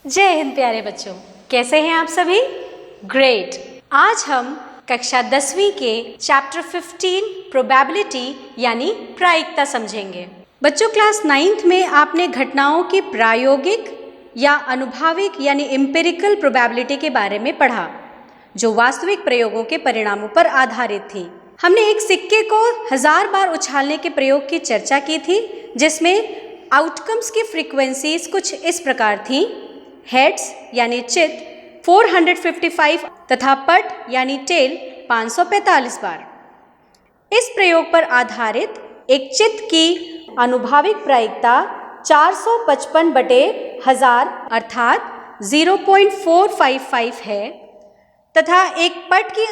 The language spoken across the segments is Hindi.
जय हिंद प्यारे बच्चों, कैसे हैं आप सभी? ग्रेट। आज हम कक्षा 10वीं के चैप्टर 15 प्रोबेबिलिटी यानी प्रायिकता समझेंगे। बच्चों, क्लास 9th में आपने घटनाओं की प्रायोगिक या अनुभाविक यानी एम्पिरिकल प्रोबेबिलिटी के बारे में पढ़ा, जो वास्तविक प्रयोगों के परिणामों पर आधारित थी। हमने एक सिक्के को 1000 बार उछालने के प्रयोग की चर्चा की थी, जिसमें आउटकम्स की फ्रीक्वेंसीज कुछ इस प्रकार थीं। हेड्स यानी चित 455 तथा पट यानी टेल 545 बार। इस प्रयोग पर आधारित एक चित की अनुभाविक प्रायिकता 455/1000 अर्थात 0.455 है तथा एक पट की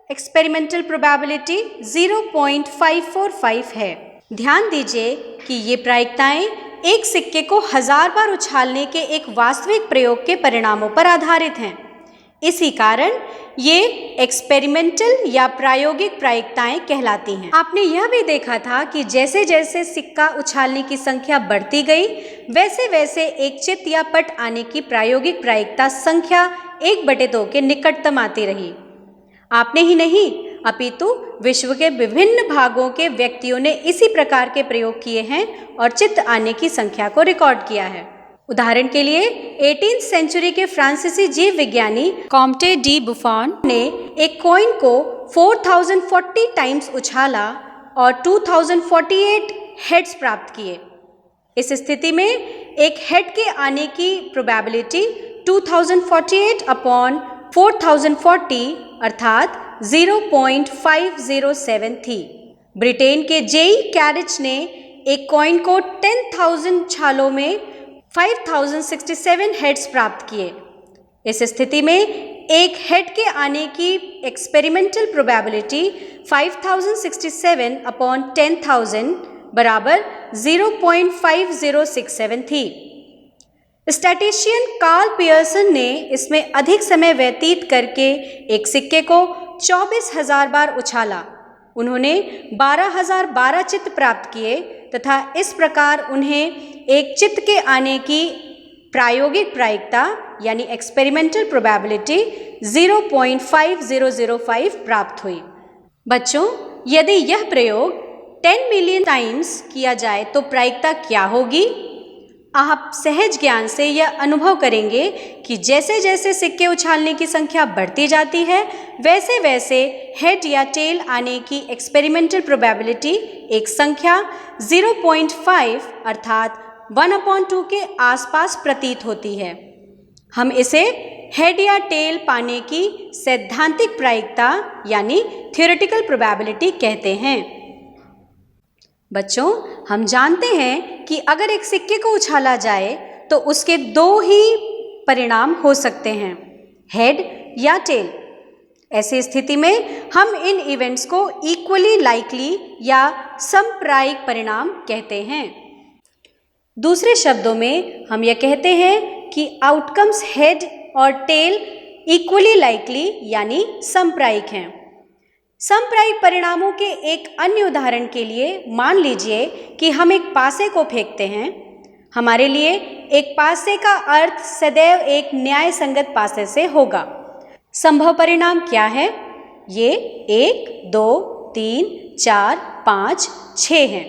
एक्सपेरिमेंटल प्रोबेबिलिटी 0.545 है। ध्यान दीजिए कि ये प्रायिकताएं एक सिक्के को 1000 बार उछालने के एक वास्तविक प्रयोग के परिणामों पर आधारित हैं। इसी कारण ये एक्सपेरिमेंटल या प्रायोगिक प्रायिकताएं कहलाती हैं। आपने यह भी देखा था कि जैसे जैसे सिक्का उछालने की संख्या बढ़ती गई, वैसे वैसे एक चित या पट आने की प्रायोगिक प्रायिकता संख्या 1/2 के निकटतम आती रही। आपने ही नहीं, अपितु विश्व के विभिन्न भागों के व्यक्तियों ने इसी प्रकार के प्रयोग किए हैं और चित्त आने की संख्या को रिकॉर्ड किया है। उदाहरण के लिए 18th सेंचुरी के फ्रांसीसी जीव विज्ञानी कॉम्टे डी बुफॉन ने एक कॉइन को 4040 टाइम्स उछाला और 2048 हेड्स प्राप्त किए। इस स्थिति में एक हेड के आने की प्रोबेबिलिटी 2048/4040 अर्थात 0.507 थी। ब्रिटेन के जेई कैरिच ने एक कॉइन को 10,000 छालों में 5067 हेड्स प्राप्त किए। इस स्थिति में एक हेड के आने की एक्सपेरिमेंटल प्रोबेबिलिटी 5067/10,000 बराबर 0.5067 थी। स्टैटिस्टिशियन कार्ल पियर्सन ने इसमें अधिक समय व्यतीत करके एक सिक्के को 24,000 बार उछाला। उन्होंने 12,012 चित्त प्राप्त किए तथा इस प्रकार उन्हें एक चित्त के आने की प्रायोगिक प्रायिकता यानी एक्सपेरिमेंटल प्रोबेबिलिटी 0.5005 प्राप्त हुई। बच्चों, यदि यह प्रयोग 10 मिलियन टाइम्स किया जाए तो प्रायिकता क्या होगी? आप सहज ज्ञान से यह अनुभव करेंगे कि जैसे जैसे सिक्के उछालने की संख्या बढ़ती जाती है, वैसे वैसे हेड या टेल आने की एक्सपेरिमेंटल प्रोबेबिलिटी एक संख्या 0.5 अर्थात 1/2 के आसपास प्रतीत होती है। हम इसे हेड या टेल पाने की सैद्धांतिक प्रायिकता यानी थ्योरेटिकल प्रोबेबिलिटी कहते हैं। बच्चों, हम जानते हैं कि अगर एक सिक्के को उछाला जाए तो उसके 2 ही परिणाम हो सकते हैं, हेड या टेल। ऐसी स्थिति में हम इन इवेंट्स को इक्वली लाइकली या समप्रायिक परिणाम कहते हैं। दूसरे शब्दों में हम यह कहते हैं कि आउटकम्स हेड और टेल इक्वली लाइकली यानी समप्रायिक हैं। समप्रायिक परिणामों के एक अन्य उदाहरण के लिए मान लीजिए कि हम एक पासे को फेंकते हैं। हमारे लिए एक पासे का अर्थ सदैव एक न्याय संगत पासे से होगा। संभव परिणाम क्या है? ये 1, 2, 3, 4, 5, 6 हैं।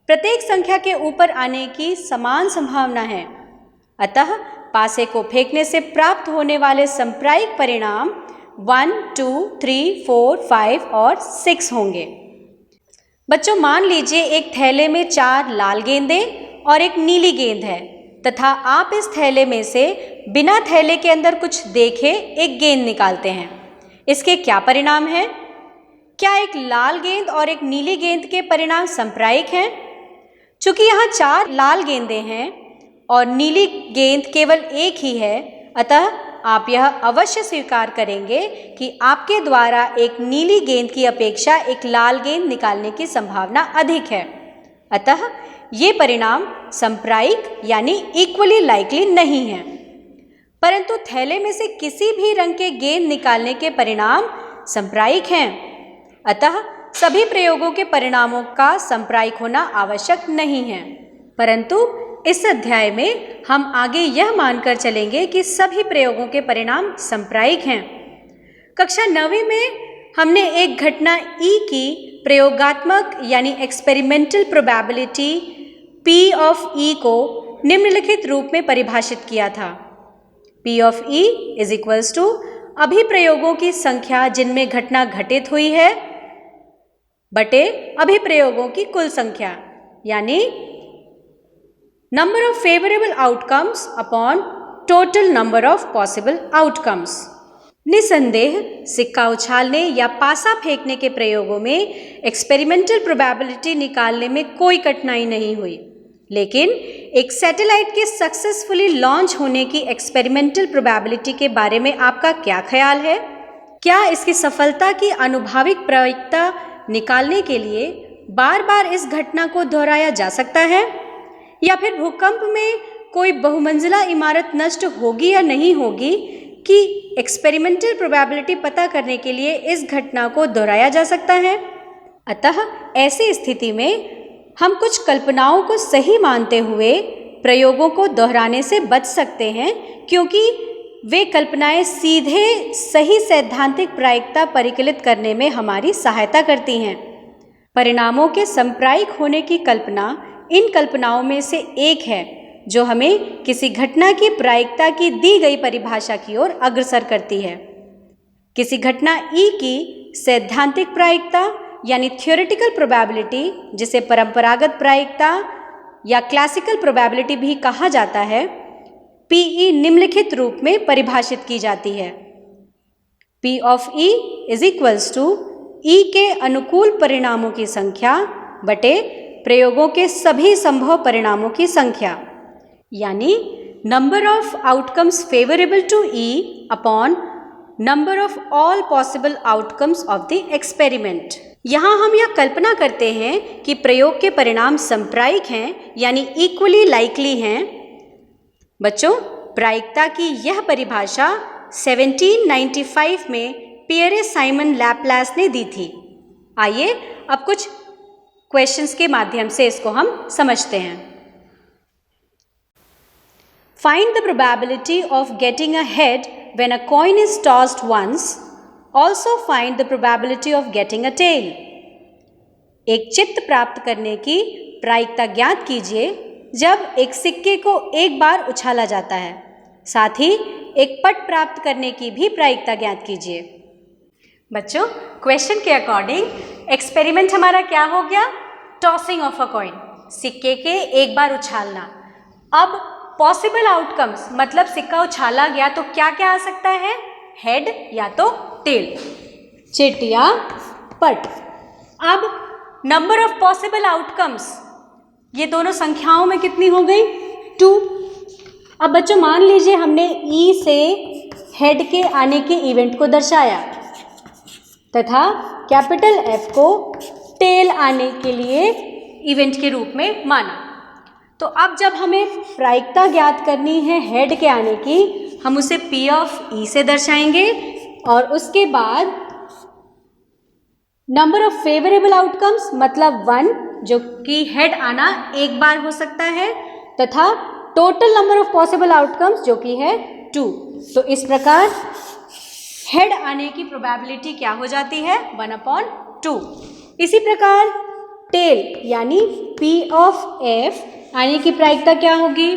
प्रत्येक संख्या के ऊपर आने की समान संभावना है। अतः पासे को फेंकने से प्राप्त होने वाले समप्रायिक परिणाम 1, 2, 3, 4, 5 और 6 होंगे। बच्चों, मान लीजिए एक थैले में 4 लाल गेंदें और एक नीली गेंद है तथा आप इस थैले में से बिना थैले के अंदर कुछ देखे एक गेंद निकालते हैं। इसके क्या परिणाम हैं? क्या एक लाल गेंद और एक नीली गेंद के परिणाम समप्रायिक हैं? चूंकि यहाँ 4 लाल गेंदें हैं और नीली गेंद केवल एक ही है, अतः आप यह अवश्य स्वीकार करेंगे कि आपके द्वारा एक नीली गेंद की अपेक्षा एक लाल गेंद निकालने की संभावना अधिक है। अतः ये परिणाम समप्रायिक यानी इक्वली लाइकली नहीं है। परंतु थैले में से किसी भी रंग के गेंद निकालने के परिणाम समप्रायिक हैं। अतः सभी प्रयोगों के परिणामों का समप्रायिक होना आवश्यक नहीं है, परंतु इस अध्याय में हम आगे यह मानकर चलेंगे कि सभी प्रयोगों के परिणाम संप्रायिक हैं। कक्षा 9वीं में हमने एक घटना E की प्रयोगात्मक यानी experimental probability P of E को निम्नलिखित रूप में परिभाषित किया था। P of E is equals to अभिप्रयोगों की संख्या जिनमें घटना घटित हुई है बटे अभिप्रयोगों की कुल संख्या, यानी number of favourable outcomes upon total number of possible outcomes. निसंदेह सिक्का उछालने या पासा फेंकने के प्रयोगों में एक्सपेरिमेंटल प्रोबेबिलिटी निकालने में कोई कठिनाई नहीं हुई, लेकिन एक सैटेलाइट के सक्सेसफुली लॉन्च होने की एक्सपेरिमेंटल प्रोबेबिलिटी के बारे में आपका क्या ख्याल है? क्या इसकी सफलता की अनुभाविक प्रायिकता निकालने के लिए बार बार इस घटना को दोहराया जा सकता है, या फिर भूकंप में कोई बहुमंजिला इमारत नष्ट होगी या नहीं होगी कि एक्सपेरिमेंटल प्रोबेबिलिटी पता करने के लिए इस घटना को दोहराया जा सकता है? अतः ऐसी स्थिति में हम कुछ कल्पनाओं को सही मानते हुए प्रयोगों को दोहराने से बच सकते हैं, क्योंकि वे कल्पनाएं सीधे सही सैद्धांतिक प्रायिकता परिकलित करने में हमारी सहायता करती हैं। परिणामों के संप्रायिक होने की कल्पना इन कल्पनाओं में से एक है जो हमें किसी घटना की प्रायिकता की दी गई परिभाषा की ओर अग्रसर करती है। किसी घटना E की सैद्धांतिक प्रायिकता यानी थ्योरेटिकल प्रोबेबिलिटी, जिसे परंपरागत प्रायिकता या क्लासिकल प्रोबेबिलिटी भी कहा जाता है, PE निम्नलिखित रूप में परिभाषित की जाती है। P of E is equals to E के अनुकूल परिणामों की संख्या बटे प्रयोगों के सभी संभव परिणामों की संख्या, यानी number of outcomes favourable to E upon number of all possible outcomes of the experiment. यहाँ हम यह कल्पना करते हैं कि प्रयोग के परिणाम संप्रायिक हैं, यानी इक्वली लाइकली हैं। बच्चों, प्रायिकता की यह परिभाषा 1795 में पियरे साइमन लैपलास ने दी थी। आइए अब कुछ क्वेश्चंस के माध्यम से इसको हम समझते हैं। Find the probability of getting a head when a coin is tossed once. Also find the probability of getting a tail. एक चित्त प्राप्त करने की प्रायिकता ज्ञात कीजिए जब एक सिक्के को एक बार उछाला जाता है। साथ ही एक पट प्राप्त करने की भी प्रायिकता ज्ञात कीजिए। बच्चों, क्वेश्चन के अकॉर्डिंग एक्सपेरिमेंट हमारा क्या हो गया? टॉसिंग ऑफ अ कॉइन, सिक्के के एक बार उछालना। अब पॉसिबल आउटकम्स मतलब सिक्का उछाला गया तो क्या क्या आ सकता है? हेड या तो टेल, चिट या पट। अब नंबर ऑफ पॉसिबल आउटकम्स, ये दोनों संख्याओं में कितनी हो गई? 2। अब बच्चों मान लीजिए हमने E से हेड के आने के इवेंट को दर्शाया तथा कैपिटल F को टेल आने के लिए इवेंट के रूप में माना। तो अब जब हमें प्रायिकता ज्ञात करनी है हेड के आने की, हम उसे P ऑफ E से दर्शाएंगे और उसके बाद नंबर ऑफ फेवरेबल आउटकम्स मतलब 1, जो कि हेड आना एक बार हो सकता है, तथा total number of possible outcomes जो कि है 2। तो इस प्रकार हेड आने की प्रोबेबिलिटी क्या हो जाती है? 1/2। इसी प्रकार टेल यानी P ऑफ F आने की प्रायिकता क्या होगी?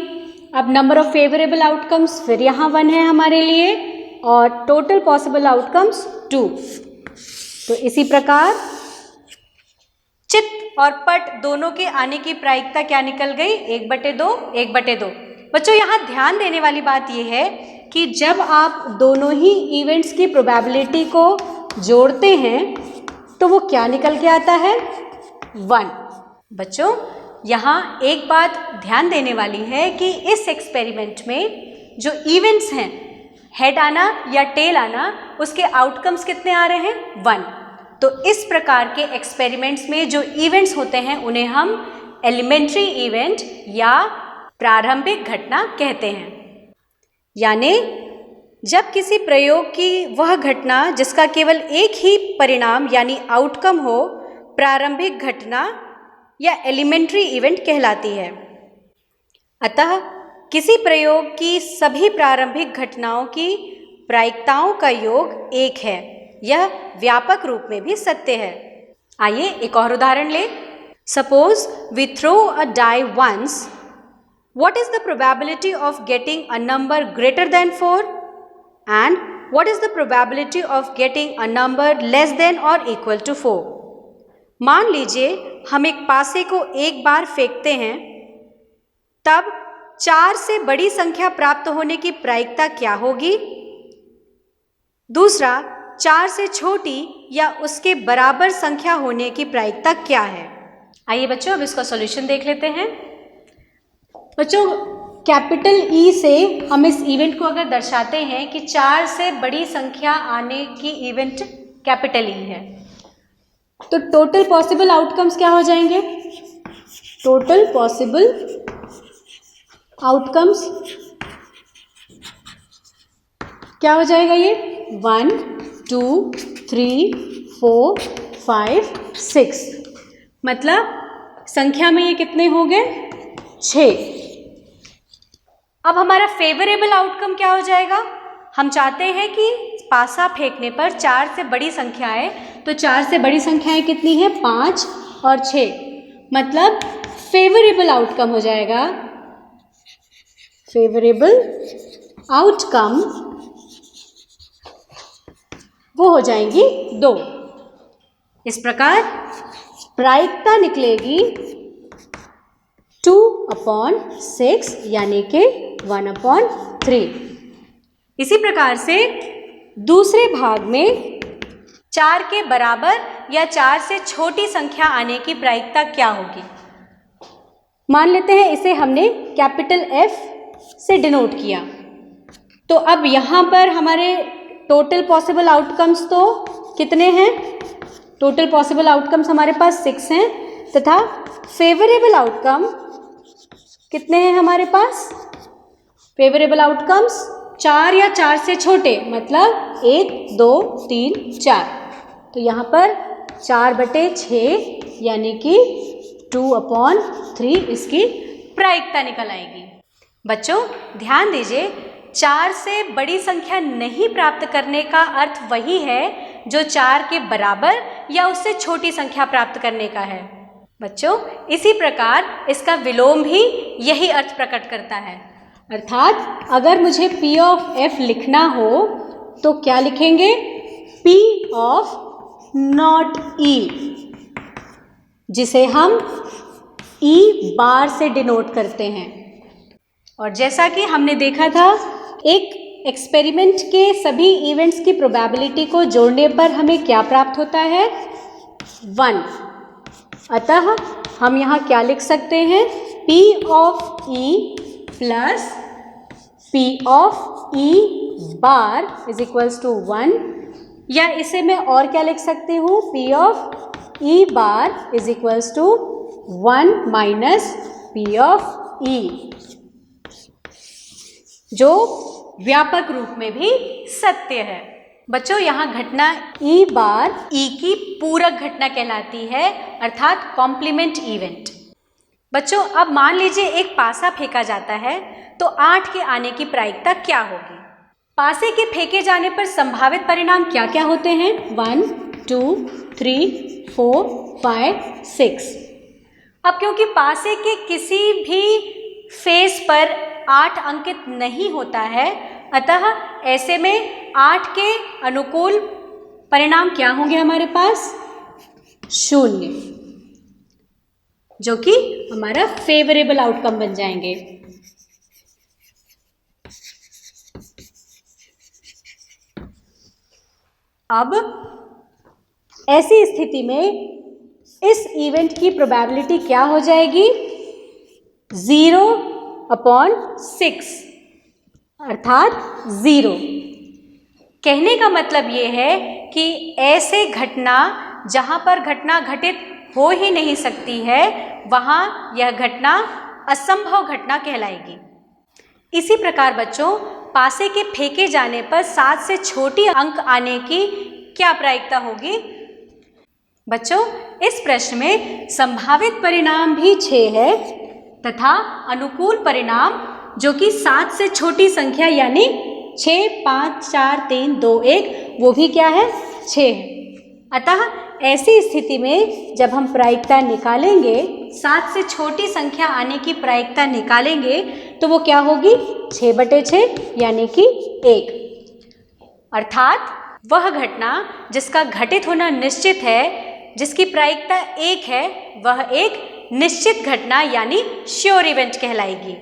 अब नंबर ऑफ फेवरेबल आउटकम्स फिर यहाँ 1 है हमारे लिए और टोटल पॉसिबल आउटकम्स 2। तो इसी प्रकार चित्त और पट दोनों के आने की प्रायिकता क्या निकल गई? 1/2, 1/2। बच्चों यहाँ ध्यान देने वाली बात यह है कि जब आप दोनों ही इवेंट्स की प्रोबेबिलिटी को जोड़ते हैं तो वो क्या निकल के आता है? 1। बच्चों यहाँ एक बात ध्यान देने वाली है कि इस एक्सपेरिमेंट में जो इवेंट्स हैं, हेड आना या टेल आना, उसके आउटकम्स कितने आ रहे हैं? 1। तो इस प्रकार के एक्सपेरिमेंट्स में जो इवेंट्स होते हैं उन्हें हम एलिमेंट्री इवेंट या प्रारंभिक घटना कहते हैं। यानी जब किसी प्रयोग की वह घटना जिसका केवल एक ही परिणाम यानी आउटकम हो, प्रारंभिक घटना या एलिमेंट्री इवेंट कहलाती है। अतः किसी प्रयोग की सभी प्रारंभिक घटनाओं की प्रायिकताओं का योग 1 है। यह व्यापक रूप में भी सत्य है। आइए एक और उदाहरण लें। Suppose we throw a die once, what is the probability of getting a number greater than 4 and what is the probability of getting a number less than or equal to 4? मान लीजिए हम एक पासे को एक बार फेंकते हैं, तब 4 से बड़ी संख्या प्राप्त होने की प्रायिकता क्या होगी? दूसरा, 4 से छोटी या उसके बराबर संख्या होने की प्रायिकता क्या है? आइए बच्चों अब इसका सॉल्यूशन देख लेते हैं। बच्चों कैपिटल ई से हम इस इवेंट को अगर दर्शाते हैं कि 4 से बड़ी संख्या आने की इवेंट कैपिटल ई है, तो टोटल पॉसिबल आउटकम्स क्या हो जाएंगे? टोटल पॉसिबल आउटकम्स क्या हो जाएगा? ये 1 2 3 4 5 6, मतलब संख्या में ये कितने हो गए? 6। अब हमारा फेवरेबल आउटकम क्या हो जाएगा? हम चाहते हैं कि पासा फेंकने पर 4 से बड़ी संख्याएं, तो 4 से बड़ी संख्याएं कितनी है? 5 और 6, मतलब फेवरेबल आउटकम हो जाएगा। फेवरेबल आउटकम वो हो जाएंगी 2। इस प्रकार प्रायिकता निकलेगी 2/6 यानी कि 1/3। इसी प्रकार से दूसरे भाग में 4 के बराबर या 4 से छोटी संख्या आने की प्रायिकता क्या होगी? मान लेते हैं इसे हमने कैपिटल F से डिनोट किया, तो अब यहाँ पर हमारे टोटल पॉसिबल आउटकम्स तो कितने हैं? टोटल पॉसिबल आउटकम्स हमारे पास 6 हैं तथा फेवरेबल आउटकम कितने हैं हमारे पास? फेवरेबल आउटकम्स 4 या 4 से छोटे, मतलब 1 2 3 4, तो यहाँ पर 4/6 यानी कि 2/3 इसकी प्रायिकता निकल आएगी। बच्चों ध्यान दीजिए, 4 से बड़ी संख्या नहीं प्राप्त करने का अर्थ वही है जो 4 के बराबर या उससे छोटी संख्या प्राप्त करने का है। बच्चों इसी प्रकार इसका विलोम भी यही अर्थ प्रकट करता है। अर्थात अगर मुझे P of F लिखना हो तो क्या लिखेंगे? P of not E, जिसे हम E बार से डिनोट करते हैं। और जैसा कि हमने देखा था, एक एक्सपेरिमेंट के सभी इवेंट्स की प्रोबेबिलिटी को जोड़ने पर हमें क्या प्राप्त होता है? 1। अतः हम यहाँ क्या लिख सकते हैं? P of E plus P of E bar is equals to 1, या इसे मैं और क्या लिख सकती हूँ? P of E bar is equals to 1 minus P of E, जो व्यापक रूप में भी सत्य है। बच्चों यहाँ घटना E बार E की पूरक घटना कहलाती है, अर्थात कॉम्प्लीमेंट इवेंट। बच्चों अब मान लीजिए एक पासा फेंका जाता है, तो 8 के आने की प्रायिकता क्या होगी? पासे के फेंके जाने पर संभावित परिणाम क्या क्या होते हैं? 1 2 3 4 5 6। अब क्योंकि पासे के किसी भी फेस पर 8 अंकित नहीं होता है, अतः ऐसे में 8 के अनुकूल परिणाम क्या होंगे हमारे पास? 0, जो कि हमारा फेवरेबल आउटकम बन जाएंगे। अब ऐसी स्थिति में इस इवेंट की प्रोबेबिलिटी क्या हो जाएगी? 0/6 अर्थात 0। कहने का मतलब ये है कि ऐसे घटना जहां पर घटना घटित हो ही नहीं सकती है, वहां यह घटना असंभव घटना कहलाएगी। इसी प्रकार बच्चों पासे के फेंके जाने पर 7 से छोटी अंक आने की क्या प्रायिकता होगी? बच्चों इस प्रश्न में संभावित परिणाम भी 6 है तथा अनुकूल परिणाम जो कि 7 से छोटी संख्या यानी 6, 5, 4, 3, 2, 1 वो भी क्या है 6 है। अतः ऐसी स्थिति में जब हम प्रायिकता निकालेंगे, 7 से छोटी संख्या आने की प्रायिकता निकालेंगे तो वो क्या होगी 6/6 यानी कि 1। अर्थात वह घटना जिसका घटित होना निश्चित है, जिसकी प्रायिकता 1 है, वह एक निश्चित घटना यानी श्योर इवेंट कहलाएगी।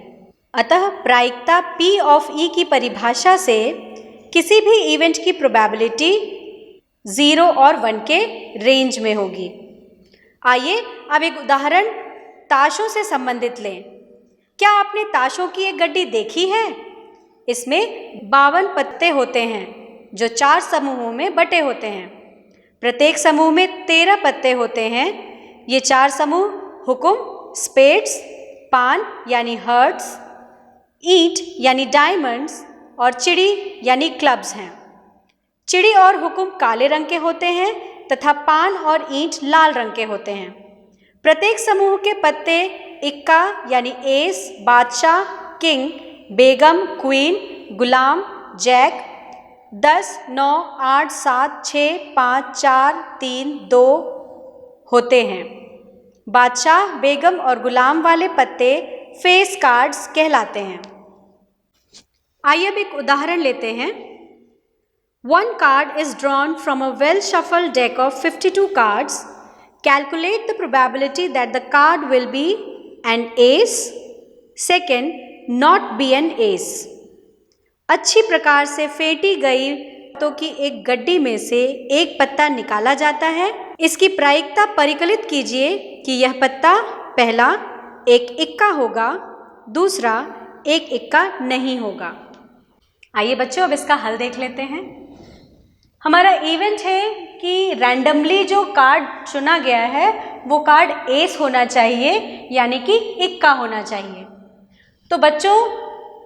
अतः प्रायिकता P ऑफ E की परिभाषा से किसी भी इवेंट की प्रोबेबिलिटी 0 और 1 के रेंज में होगी। आइए अब एक उदाहरण ताशों से संबंधित लें। क्या आपने ताशों की एक गड्डी देखी है? इसमें 52 पत्ते होते हैं जो 4 समूहों में बटे होते हैं। प्रत्येक समूह में 13 पत्ते होते हैं। ये 4 समूह हुकुम, स्पेड्स, पान यानी हर्ट्स, ईंट यानी डायमंड्स और चिड़ी यानी क्लब्स हैं। चिड़ी और हुकुम काले रंग के होते हैं तथा पान और ईंट लाल रंग के होते हैं। प्रत्येक समूह के पत्ते इक्का यानी एस, बादशाह, किंग, बेगम, क्वीन, गुलाम, जैक, 10, 9, 8, 7, 6, 5, 4, 3, 2 होते हैं। बादशाह, बेगम और गुलाम वाले पत्ते फेस कार्ड्स कहलाते हैं। आइए अब एक उदाहरण लेते हैं। One card is drawn from a well-shuffled deck of 52 cards. Calculate the probability that the card will be an ace, second, not be an ace. अच्छी प्रकार से फेंटी गई तो की एक गड्डी में से एक पत्ता निकाला जाता है। इसकी प्रायिकता परिकलित कीजिए कि यह पत्ता पहला एक इक्का होगा, दूसरा एक इक्का नहीं होगा। आइए बच्चों अब इसका हल देख लेते हैं। हमारा इवेंट है कि रैंडमली जो कार्ड चुना गया है वो कार्ड एस होना चाहिए यानी कि इक्का होना चाहिए। तो बच्चों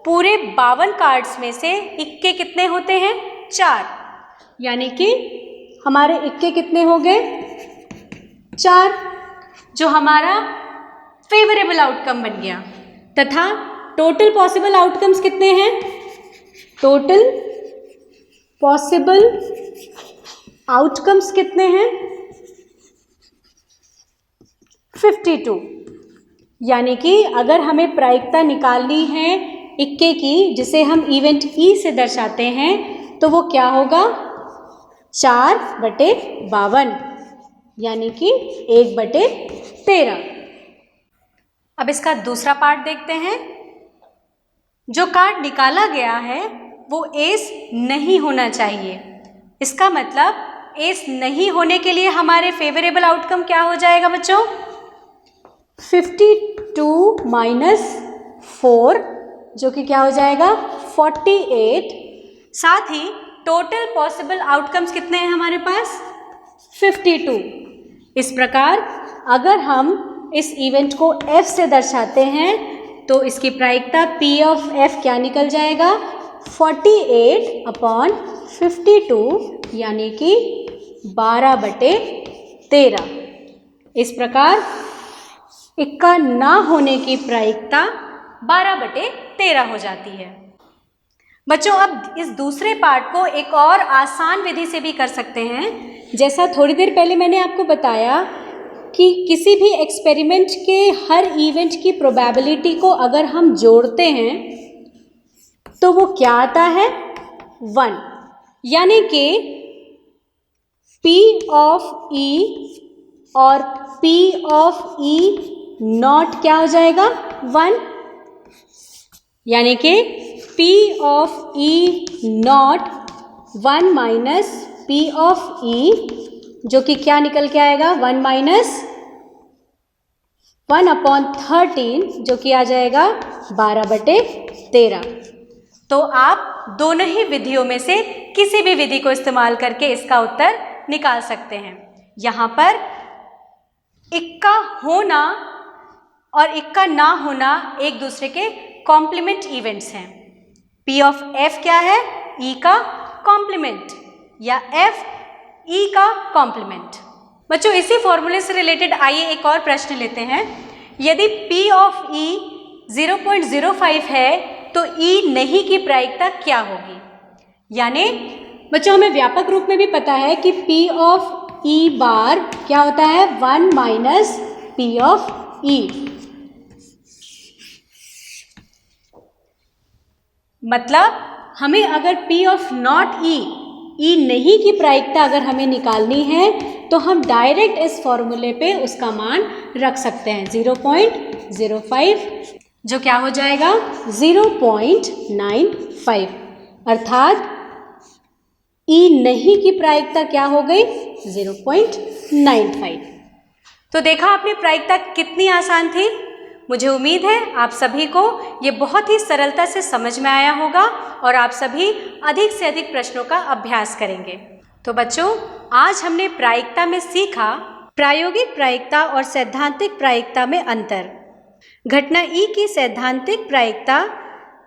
पूरे 52 कार्ड्स में से इक्के कितने होते हैं 4, यानी कि हमारे इक्के कितने हो गए 4, जो हमारा फेवरेबल आउटकम बन गया। तथा टोटल पॉसिबल आउटकम्स कितने हैं? टोटल पॉसिबल आउटकम्स कितने हैं 52। यानी कि अगर हमें प्रायिकता निकालनी है इक्के की, जिसे हम इवेंट ई से दर्शाते हैं, तो वो क्या होगा 4/52 यानी कि 1/13। अब इसका दूसरा पार्ट देखते हैं। जो कार्ड निकाला गया है वो एस नहीं होना चाहिए। इसका मतलब एस नहीं होने के लिए हमारे फेवरेबल आउटकम क्या हो जाएगा बच्चों 52 - 4 जो कि क्या हो जाएगा 48। साथ ही टोटल पॉसिबल आउटकम्स कितने हैं हमारे पास 52। इस प्रकार अगर हम इस इवेंट को F से दर्शाते हैं तो इसकी प्रायिकता P ऑफ F क्या निकल जाएगा 48/52 यानी कि 12/13। इस प्रकार इक्का ना होने की प्रायिकता 12/13 हो जाती है। बच्चों अब इस दूसरे पार्ट को एक और आसान विधि से भी कर सकते हैं। जैसा थोड़ी देर पहले मैंने आपको बताया कि किसी भी एक्सपेरिमेंट के हर इवेंट की प्रोबेबिलिटी को अगर हम जोड़ते हैं तो वो क्या आता है 1, यानी कि P ऑफ E और P ऑफ E नॉट क्या हो जाएगा 1, यानी कि P of E not 1 minus P of E जो कि क्या निकल के आएगा 1 - 1/13 जो कि आ जाएगा 12/13। तो आप दोनों ही विधियों में से किसी भी विधि को इस्तेमाल करके इसका उत्तर निकाल सकते हैं। यहाँ पर इक्का होना और इक्का ना होना एक दूसरे के कॉम्प्लीमेंट इवेंट्स हैं। P ऑफ F क्या है E का कॉम्प्लीमेंट या F E का कॉम्प्लीमेंट। बच्चों इसी फॉर्मूले से रिलेटेड आइए एक और प्रश्न लेते हैं यदि P ऑफ E 0.05 है तो E नहीं की प्रायिकता क्या होगी? यानी बच्चों हमें व्यापक रूप में भी पता है कि P ऑफ E बार क्या होता है 1 माइनस P ऑफ E। मतलब हमें अगर P ऑफ नॉट E नहीं की प्रायिकता अगर हमें निकालनी है तो हम डायरेक्ट इस फॉर्मूले पे उसका मान रख सकते हैं 0.05, जो क्या हो जाएगा 0.95, अर्थात E नहीं की प्रायिकता क्या हो गई 0.95। तो देखा आपने प्रायिकता कितनी आसान थी। मुझे उम्मीद है आप सभी को ये बहुत ही सरलता से समझ में आया होगा और आप सभी अधिक से अधिक प्रश्नों का अभ्यास करेंगे। तो बच्चों, आज हमने प्रायिकता में सीखा प्रायोगिक प्रायिकता और सैद्धांतिक प्रायिकता में अंतर, घटना E की सैद्धांतिक प्रायिकता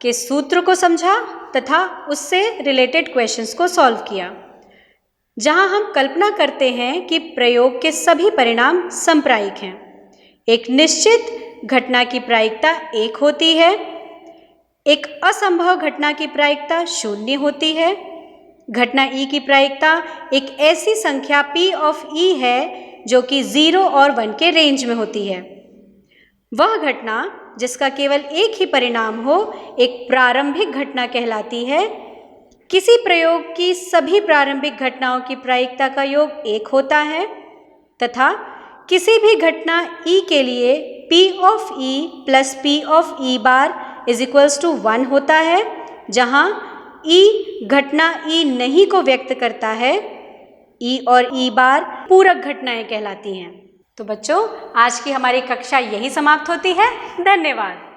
के सूत्र को समझा तथा उससे रिलेटेड क्वेश्चंस को सॉल्व किया, जहां हम कल्पना करते हैं कि प्रयोग के सभी परिणाम समप्रायिक हैं। एक निश्चित घटना की प्रायिकता 1 होती है, एक असंभव घटना की प्रायिकता 0 होती है। घटना E की प्रायिकता एक ऐसी संख्या P ऑफ E है जो कि 0 और 1 के रेंज में होती है। वह घटना जिसका केवल एक ही परिणाम हो एक प्रारंभिक घटना कहलाती है। किसी प्रयोग की सभी प्रारंभिक घटनाओं की प्रायिकता का योग 1 होता है तथा किसी भी घटना E के लिए P of E plus P of E bar is equals to 1 होता है, जहां E घटना E नहीं को व्यक्त करता है। E और E बार पूरक घटनाएं कहलाती हैं। तो बच्चों, आज की हमारी कक्षा यही समाप्त होती है। धन्यवाद।